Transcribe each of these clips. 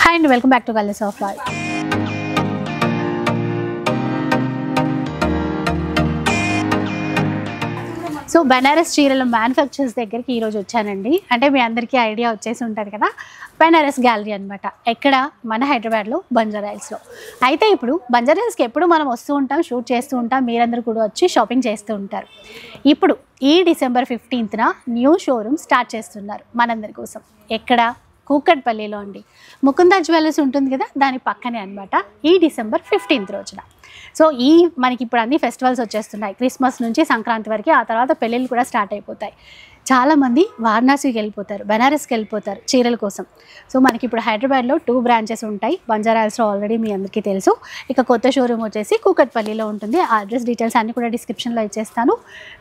Hi and welcome back to Colors of Life. So Banaras చీరల manufactures దగ్గరికి ఈరోజు వచ్చానండి. అంటే మీ అందరికీ ఐడియా వచ్చేసి ఉంటుంది కదా, బెనారస్ గ్యాలరీ అనమాట. ఎక్కడ? మన హైదరాబాద్లో బంజారాహిల్స్లో. అయితే ఇప్పుడు బంజారాహిల్స్కి ఎప్పుడు మనం వస్తూ ఉంటాం, షూట్ చేస్తూ ఉంటాం, మీరందరూ కూడా వచ్చి షాపింగ్ చేస్తూ ఉంటారు. ఇప్పుడు ఈ డిసెంబర్ 15న న్యూ షోరూమ్ స్టార్ట్ చేస్తున్నారు మనందరి కోసం. ఎక్కడ? కూకట్పల్లిలో అండి. ముకుందా జ్యువెలర్స్ ఉంటుంది కదా, దాని పక్కనే అనమాట. ఈ డిసెంబర్ 15th రోజున. సో మనకి ఇప్పుడు అన్ని ఫెస్టివల్స్ వచ్చేస్తున్నాయి, క్రిస్మస్ నుంచి సంక్రాంతి వరకు. ఆ తర్వాత పెళ్ళిళ్ళు కూడా స్టార్ట్ అయిపోతాయి. చాలామంది వారణాసికి వెళ్ళిపోతారు, బెనారస్కి వెళ్ళిపోతారు చీరల కోసం. సో మనకి ఇప్పుడు హైదరాబాద్లో 2 బ్రాంచెస్ ఉంటాయి. బంజారాహిల్స్లో ఆల్రెడీ మీ అందరికీ తెలుసు. ఇక కొత్త షోరూమ్ వచ్చేసి కూకట్పల్లిలో ఉంటుంది. ఆ అడ్రస్ డీటెయిల్స్ అన్నీ కూడా డిస్క్రిప్షన్లో ఇచ్చేస్తాను.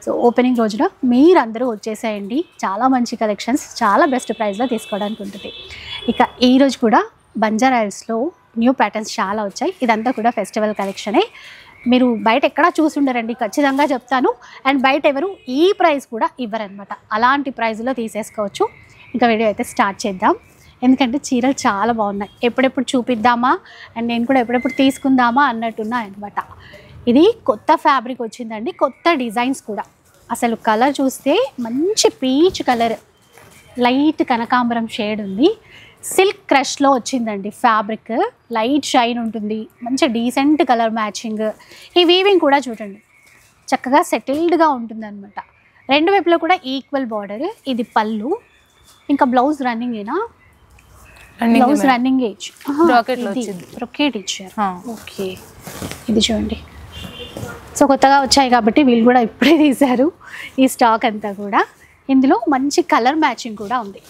సో ఓపెనింగ్ రోజున మీరందరూ వచ్చేసేయండి. చాలా మంచి కలెక్షన్స్ చాలా బెస్ట్ ప్రైస్లో తీసుకోవడానికి ఉంటుంది. ఇక ఈరోజు కూడా బంజారాహిల్స్లో న్యూ ప్యాటర్న్స్ చాలా వచ్చాయి. ఇదంతా కూడా ఫెస్టివల్ కలెక్షనే. మీరు బయట ఎక్కడా చూసుండరండి, ఖచ్చితంగా చెప్తాను. అండ్ బయట ఎవరు ఈ ప్రైస్ కూడా ఇవ్వరనమాట. అలాంటి ప్రైస్లో తీసేసుకోవచ్చు. ఇంకా వీడియో అయితే స్టార్ట్ చేద్దాం. ఎందుకంటే చీరలు చాలా బాగున్నాయి. ఎప్పుడెప్పుడు చూపిద్దామా అండ్ నేను కూడా ఎప్పుడెప్పుడు తీసుకుందామా అన్నట్టున్నాయి అనమాట. ఇది కొత్త ఫ్యాబ్రిక్ వచ్చిందండి, కొత్త డిజైన్స్ కూడా. అసలు కలర్ చూస్తే మంచి పీచ్ కలర్, లైట్ కనకాంబరం షేడ్ ఉంది. సిల్క్ క్రష్లో వచ్చిందండి ఫ్యాబ్రిక్. లైట్ షైన్ ఉంటుంది, మంచి డీసెంట్ కలర్ మ్యాచింగ్. ఈ వీవింగ్ కూడా చూడండి చక్కగా సెటిల్డ్గా ఉంటుంది అనమాట. రెండు వైపులో కూడా ఈక్వల్ బార్డర్. ఇది పళ్ళు. ఇంకా బ్లౌజ్ రన్నింగ్ ఏనా? బ్లౌజ్ రన్నింగ్ ఏజ్ బ్రొకేట్ ఇచ్చారు. ఓకే, ఇది చూడండి. సో కొత్తగా వచ్చాయి కాబట్టి వీళ్ళు కూడా ఇప్పుడే తీశారు ఈ స్టాక్ అంతా కూడా. ఇందులో మంచి కలర్ మ్యాచింగ్ కూడా ఉంది.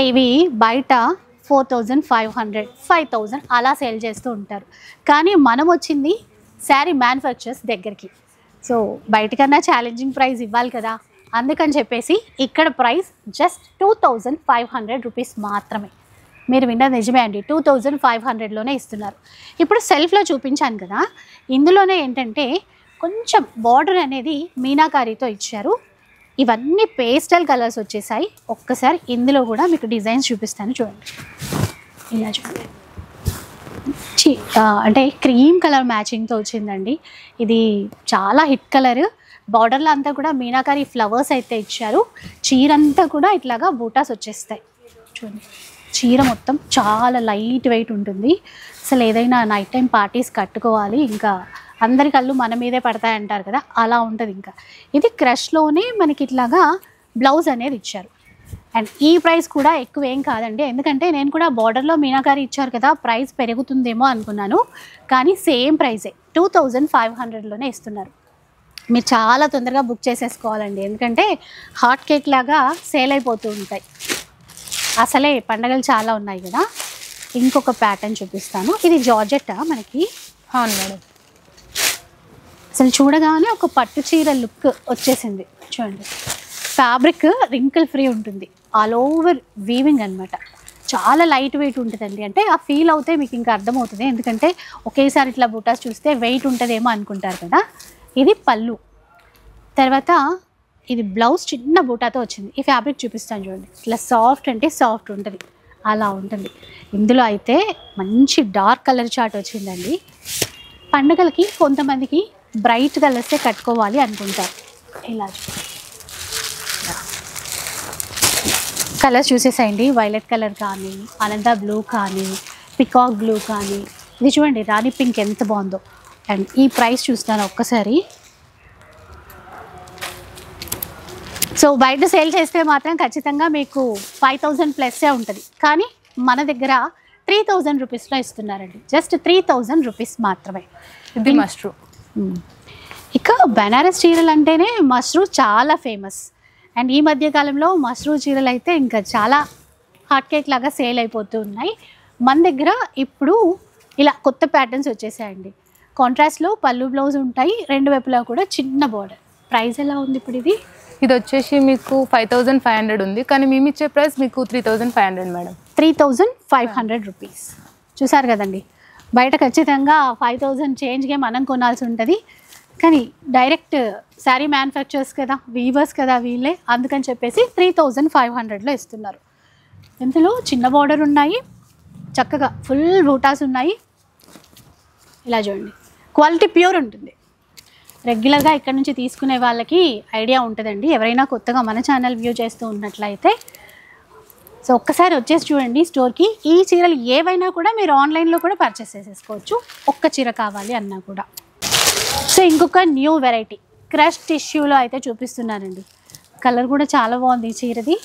ఇవి బయట 4500, 5000 అలా సేల్ చేస్తూ ఉంటారు. కానీ మనం వచ్చింది శారీ మ్యానుఫ్యాక్చర్స్ దగ్గరికి. సో బయటకన్నా ఛాలెంజింగ్ ప్రైస్ ఇవ్వాలి కదా, అందుకని చెప్పేసి ఇక్కడ ప్రైస్ జస్ట్ 2500 రూపీస్ మాత్రమే. మీరు విన్నది నిజమే అండి, 2500లోనే ఇస్తున్నారు. ఇప్పుడు సెల్ఫ్లో చూపించాను కదా, ఇందులోనే ఏంటంటే కొంచెం బార్డర్ అనేది మీనాకారీతో ఇచ్చారు. ఇవన్నీ పేస్టల్ కలర్స్ వచ్చేసాయి. ఒక్కసారి ఇందులో కూడా మీకు డిజైన్స్ చూపిస్తాను చూడండి. ఇలా చూడండి, అంటే క్రీమ్ కలర్ మ్యాచింగ్తో వచ్చిందండి. ఇది చాలా హిట్ కలర్. బార్డర్లో అంతా కూడా మీనాకారి ఫ్లవర్స్ అయితే ఇచ్చారు. చీర అంతా కూడా ఇట్లాగా బూటాస్ వచ్చేస్తాయి చూడండి. చీర మొత్తం చాలా లైట్ వెయిట్ ఉంటుంది. అసలు ఏదైనా నైట్ టైం పార్టీస్ కట్టుకోవాలి, ఇంకా అందరి కళ్ళు మన మీదే పడతాయి అంటారు కదా, అలా ఉంటుంది. ఇంకా ఇది క్రష్లోనే మనకి ఇట్లాగా బ్లౌజ్ అనేది ఇచ్చారు. అండ్ ఈ ప్రైస్ కూడా ఎక్కువ ఏం కాదండి, ఎందుకంటే నేను కూడా బార్డర్లో మీనాకారి ఇచ్చారు కదా, ప్రైస్ పెరుగుతుందేమో అనుకున్నాను. కానీ సేమ్ ప్రైజే 2500లోనే ఇస్తున్నారు. మీరు చాలా తొందరగా బుక్ చేసేసుకోవాలండి, ఎందుకంటే హాట్ కేక్ లాగా సేల్ అయిపోతూ ఉంటాయి. అసలే పండగలు చాలా ఉన్నాయి కదా. ఇంకొక ప్యాటర్న్ చూపిస్తాను. ఇది జార్జెట్టా మనకి? అవును మేడం. అసలు చూడగానే ఒక పట్టు చీర లుక్ వచ్చేసింది చూడండి. ఫ్యాబ్రిక్ రింకిల్ ఫ్రీ ఉంటుంది, ఆల్ ఓవర్ వీవింగ్ అనమాట. చాలా లైట్ వెయిట్ ఉంటుందండి. అంటే ఆ ఫీల్ అవుతే మీకు ఇంకా అర్థమవుతుంది, ఎందుకంటే ఒకేసారి ఇట్లా బుటాస్ చూస్తే వెయిట్ ఉంటుందేమో అనుకుంటారు కదా. ఇది పళ్ళు. తర్వాత ఇది బ్లౌజ్ చిన్న బూటాతో వచ్చింది. ఈ ఫ్యాబ్రిక్ చూపిస్తాను చూడండి. ఇట్లా సాఫ్ట్ అంటే సాఫ్ట్ ఉంటుంది, అలా ఉంటుంది. ఇందులో అయితే మంచి డార్క్ కలర్ చార్ట్ వచ్చిందండి. పండుగలకి కొంతమందికి బ్రైట్ కలర్సే కట్టుకోవాలి అనుకుంటారు. ఇలా కలర్స్ చూసేసేయండి. వైలెట్ కలర్ కానీ, అనంత బ్లూ కానీ, పికాక్ బ్లూ కానీ. ఇది చూడండి రాణి పింక్ ఎంత బాగుందో. అండ్ ఈ ప్రైస్ చూస్తాను ఒక్కసారి. సో బయట సేల్ చేస్తే మాత్రం ఖచ్చితంగా మీకు 5000 ప్లస్సే ఉంటుంది. కానీ మన దగ్గర 3000 రూపీస్లో ఇస్తున్నారండి. జస్ట్ 3000 రూపీస్ మాత్రమే. ఇది మష్రూ. ఇక బెనారస్ చీరలు అంటేనే మష్రూ చాలా ఫేమస్. అండ్ ఈ మధ్యకాలంలో మష్రూ చీరలు అయితే ఇంకా చాలా హాట్ కేక్ లాగా సేల్ అయిపోతూ ఉన్నాయి. మన దగ్గర ఇప్పుడు ఇలా కొత్త ప్యాటర్న్స్ వచ్చేసాయండి. కాంట్రాస్ట్లో పళ్ళు బ్లౌజ్ ఉంటాయి, రెండు వైపులా కూడా చిన్న బార్డర్. ప్రైస్ ఎలా ఉంది ఇప్పుడు? ఇది వచ్చేసి మీకు 5500 ఉంది, కానీ మేము ఇచ్చే ప్రైస్ మీకు 3500 మేడం. 3500 రూపీస్. చూసారు కదండి, బయట ఖచ్చితంగా 5000 చేంజ్గా మనం కొనాల్సి ఉంటుంది. కానీ డైరెక్ట్ శారీ మ్యానుఫ్యాక్చర్స్ కదా, వీవర్స్ కదా వీళ్ళే, అందుకని చెప్పేసి 3500లో ఇస్తున్నారు. ఇందులో చిన్న బార్డర్ ఉన్నాయి, చక్కగా ఫుల్ బూటాస్ ఉన్నాయి. ఇలా చూడండి, క్వాలిటీ ప్యూర్ ఉంటుంది. రెగ్యులర్గా ఇక్కడ నుంచి తీసుకునే వాళ్ళకి ఐడియా ఉంటుందండి. ఎవరైనా కొత్తగా మన ఛానల్ వ్యూ చేస్తూ ఉన్నట్లయితే సో ఒక్కసారి వచ్చేసి చూడండి స్టోర్కి. ఈ చీరలు ఏవైనా కూడా మీరు ఆన్లైన్లో కూడా పర్చేస్ చేసేసుకోవచ్చు, ఒక్క చీర కావాలి అన్నా కూడా. సో ఇంకొక న్యూ వెరైటీ క్రష్ టిష్యూలో అయితే చూపిస్తున్నానండి. కలర్ కూడా చాలా బాగుంది ఈ చీరది.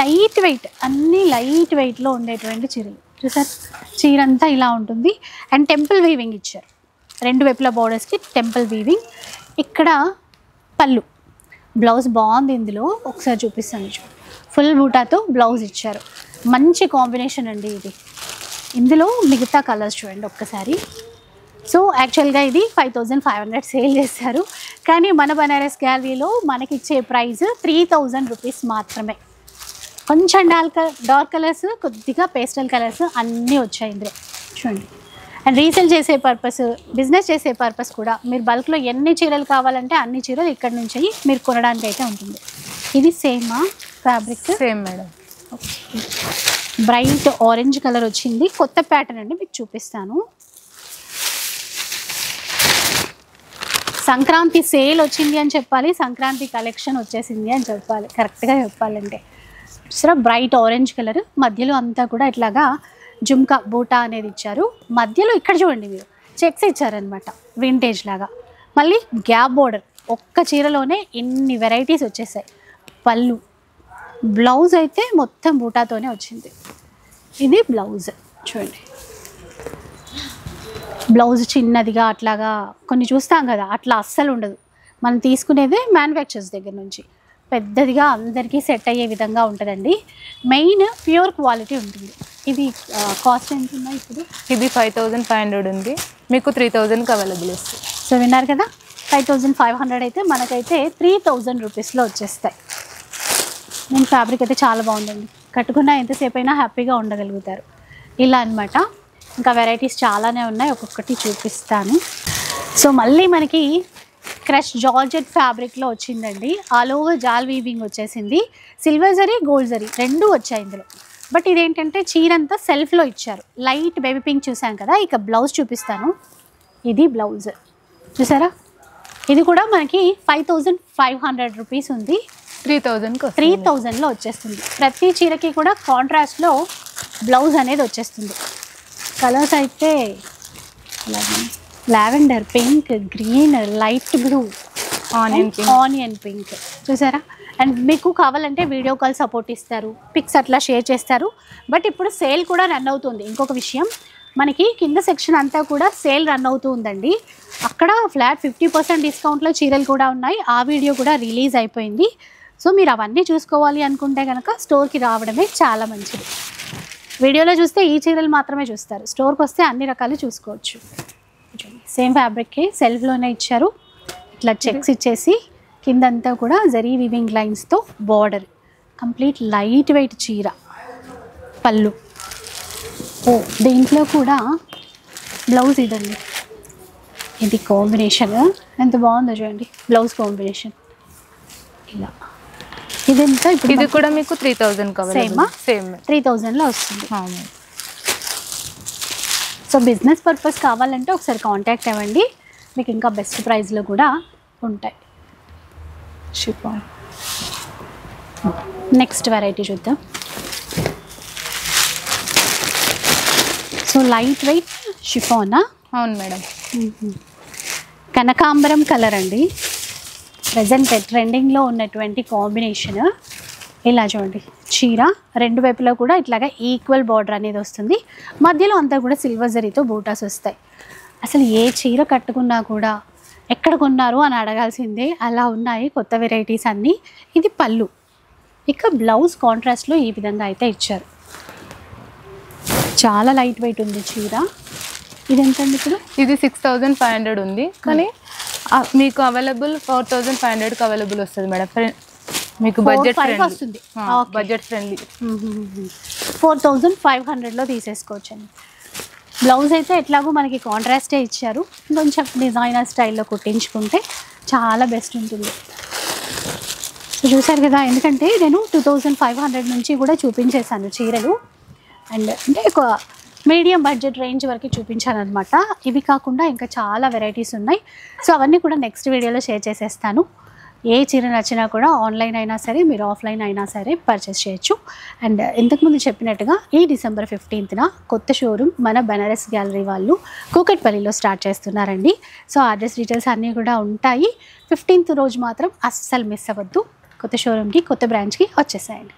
లైట్ వెయిట్, అన్నీ లైట్ వెయిట్లో ఉండేటువంటి చీరలు. చూసారు, చీర అంతా ఇలా ఉంటుంది. అండ్ టెంపుల్ వీవింగ్ ఇచ్చారు, రెండు వైపుల బోర్డర్స్కి టెంపుల్ వీవింగ్. ఇక్కడ పళ్ళు, బ్లౌజ్ బాగుంది. ఇందులో ఒకసారి చూపిస్తాను చూడండి, ఫుల్ బూటాతో బ్లౌజ్ ఇచ్చారు. మంచి కాంబినేషన్ అండి ఇది. ఇందులో మిగతా కలర్స్ చూడండి ఒక్కసారి. సో యాక్చువల్గా ఇది 5500 సేల్ చేశారు, కానీ మన బనారస్ గ్యాలరీలో మనకి ఇచ్చే ప్రైస్ 3000 రూపీస్ మాత్రమే. కొంచెం డార్క్ కలర్స్, కొద్దిగా పేస్టల్ కలర్స్ అన్నీ వచ్చాయి ఇందులో చూడండి. అండ్ రీసేల్ చేసే పర్పస్, బిజినెస్ చేసే పర్పస్ కూడా మీరు బల్క్లో ఎన్ని చీరలు కావాలంటే అన్ని చీరలు ఇక్కడ నుంచి మీరు కొనడానికి అయితే ఉంటుంది. ఇది సేమా fabric? Same madam. Bright orange colour వచ్చింది, కొత్త ప్యాటర్న్ అండి, మీకు చూపిస్తాను. సంక్రాంతి సేల్ వచ్చింది అని చెప్పాలి, సంక్రాంతి కలెక్షన్ వచ్చేసింది అని చెప్పాలి, కరెక్ట్గా చెప్పాలంటే. సరే, బ్రైట్ ఆరెంజ్ కలర్, మధ్యలో అంతా కూడా ఇట్లాగా జుమ్కా బూటా అనేది ఇచ్చారు. మధ్యలో ఇక్కడ చూడండి మీరు చెక్స్ ఇచ్చారనమాట, వింటేజ్ లాగా. మళ్ళీ గ్యాప్ బోర్డర్, ఒక్క చీరలోనే ఇన్ని వెరైటీస్ వచ్చేసాయి. పళ్ళు, బ్లౌజ్ అయితే మొత్తం బూటాతోనే వచ్చింది. ఇది బ్లౌజ్ చూడండి, బ్లౌజ్ చిన్నదిగా అట్లాగా కొన్ని చూస్తాం కదా, అట్లా అస్సలు ఉండదు. మనం తీసుకునేదే మ్యానుఫ్యాక్చర్స్ దగ్గర నుంచి, పెద్దదిగా అందరికీ సెట్ అయ్యే విధంగా ఉంటుందండి. మెయిన్ ప్యూర్ క్వాలిటీ ఉంటుంది. ఇది కాస్ట్ ఎంత ఉన్నాయి ఇప్పుడు? ఇది 5500 ఉంది, మీకు 3000కి అవైలబుల్ వస్తుంది. సో విన్నారు కదా, 5500 అయితే మనకైతే 3000 రూపీస్లో వచ్చేస్తాయి. నేను ఫ్యాబ్రిక్ అయితే చాలా బాగుందండి, కట్టుకున్నా ఎంతసేపు అయినా హ్యాపీగా ఉండగలుగుతారు. ఇలా అన్నమాట. ఇంకా వెరైటీస్ చాలానే ఉన్నాయి, ఒక్కొక్కటి చూపిస్తాను. సో మళ్ళీ మనకి క్రష్ జార్జెట్ ఫ్యాబ్రిక్లో వచ్చిందండి. ఆల్ ఓవర్ జాల్ వీవింగ్ వచ్చేసింది. సిల్వర్ జరీ, గోల్డ్ జరీ రెండు వచ్చాయి ఇందులో. బట్ ఇదేంటంటే చీర అంతా సెల్ఫ్లో ఇచ్చారు. లైట్ బేబీ పింక్ చూసాం కదా, ఇక బ్లౌజ్ చూపిస్తాను. ఇది బ్లౌజ్ చూసారా, ఇది కూడా మనకి 5500 రూపీస్ ఉంది. 3000లో వచ్చేస్తుంది. ప్రతి చీరకి కూడా కాంట్రాస్ట్లో బ్లౌజ్ అనేది వచ్చేస్తుంది. కలర్స్ అయితే lavender, pink, green, light blue, onion pink చూసారా. అండ్ మీకు కావాలంటే వీడియో కాల్ సపోర్ట్ ఇస్తారు, పిక్స్ అట్లా షేర్ చేస్తారు. బట్ ఇప్పుడు సేల్ కూడా రన్ అవుతుంది. ఇంకొక విషయం, మనకి కింద సెక్షన్ అంతా కూడా సేల్ రన్ అవుతూ ఉందండి. అక్కడ ఫ్లాట్ 50% డిస్కౌంట్లో చీరలు కూడా ఉన్నాయి. ఆ వీడియో కూడా రిలీజ్ అయిపోయింది. సో మీరు అవన్నీ చూసుకోవాలి అనుకుంటే కనుక స్టోర్కి రావడమే చాలా మంచిది. వీడియోలో చూస్తే ఈ చీరలు మాత్రమే చూస్తారు, స్టోర్కి వస్తే అన్ని రకాలు చూసుకోవచ్చు. సేమ్ ఫ్యాబ్రిక్కి సెల్ఫ్లోనే ఇచ్చారు. ఇట్లా చెక్స్ ఇచ్చేసి కిందంతా కూడా జరీ వీవింగ్ లైన్స్తో బార్డర్, కంప్లీట్ లైట్ వెయిట్ చీర. పళ్ళు, దీంట్లో కూడా బ్లౌజ్ ఇదండి. ఇది కాంబినేషన్ ఎంత బాగుందో చూడండి, బ్లౌజ్ కాంబినేషన్ ఇలా. ఇదంతా ఇప్పుడు ఇది కూడా మీకు 3000 సేమ్ 3000లో వస్తుంది. సో బిజినెస్ పర్పస్ కావాలంటే ఒకసారి కాంటాక్ట్ అవ్వండి, మీకు ఇంకా బెస్ట్ ప్రైస్లో కూడా ఉంటాయి. షిఫాన్. నెక్స్ట్ వెరైటీ చూద్దాం. సో లైట్ వెయిట్ షిఫానా? అవును మేడం. కనకాంబరం కలర్ అండి, ప్రజెంట్ ట్రెండింగ్లో ఉన్నటువంటి కాంబినేషన్. ఇలా చూడండి, చీర రెండు వైపులో కూడా ఇట్లాగా ఈక్వల్ బార్డర్ అనేది వస్తుంది. మధ్యలో అంతా కూడా సిల్వర్ జరీతో బూటాస్ వస్తాయి. అసలు ఏ చీర కట్టుకున్నా కూడా ఎక్కడ కొన్నారు అని అడగాల్సిందే, అలా ఉన్నాయి కొత్త వెరైటీస్ అన్నీ. ఇది పళ్ళు, ఇక బ్లౌజ్ కాంట్రాస్ట్లో ఈ విధంగా అయితే ఇచ్చారు. చాలా లైట్ వెయిట్ ఉంది చీర. ఇది ఎంతండి ఇప్పుడు? ఇది 6500 ఉంది, కానీ మీకు అవైలబుల్ 4500కి అవైలబుల్ వస్తుంది మేడం. మీకు బడ్జెట్ వస్తుంది, బడ్జెట్ ఫ్రెండ్లీ. 4500లో తీసేసుకోవచ్చండి. బ్లౌజ్ అయితే ఎట్లాగో మనకి కాంట్రాస్టే ఇచ్చారు, కొంచెం డిజైనర్ స్టైల్లో కుట్టించుకుంటే చాలా బెస్ట్ ఉంటుంది. సో చూసారు కదా, ఎందుకంటే నేను 2500 నుంచి కూడా చూపించేశాను చీరలు. అండ్ అంటే ఒక మీడియం బడ్జెట్ రేంజ్ వరకు చూపించాను అనమాట. ఇవి కాకుండా ఇంకా చాలా వెరైటీస్ ఉన్నాయి. సో అవన్నీ కూడా నెక్స్ట్ వీడియోలో షేర్ చేసేస్తాను. ఏ చీర నచ్చినా కూడా ఆన్లైన్ అయినా సరే, మీరు ఆఫ్లైన్ అయినా సరే పర్చేస్ చేయొచ్చు. అండ్ ఇంతకుముందు చెప్పినట్టుగా ఈ December 15న కొత్త షోరూమ్ మన బెనారస్ గ్యాలరీ వాళ్ళు కూకట్పల్లిలో స్టార్ట్ చేస్తున్నారండి. సో అడ్రస్ డీటెయిల్స్ అన్నీ కూడా ఉంటాయి. 15th రోజు మాత్రం అస్సలు మిస్ అవ్వద్దు. కొత్త షోరూమ్కి, కొత్త బ్రాంచ్కి వచ్చేసాయండి.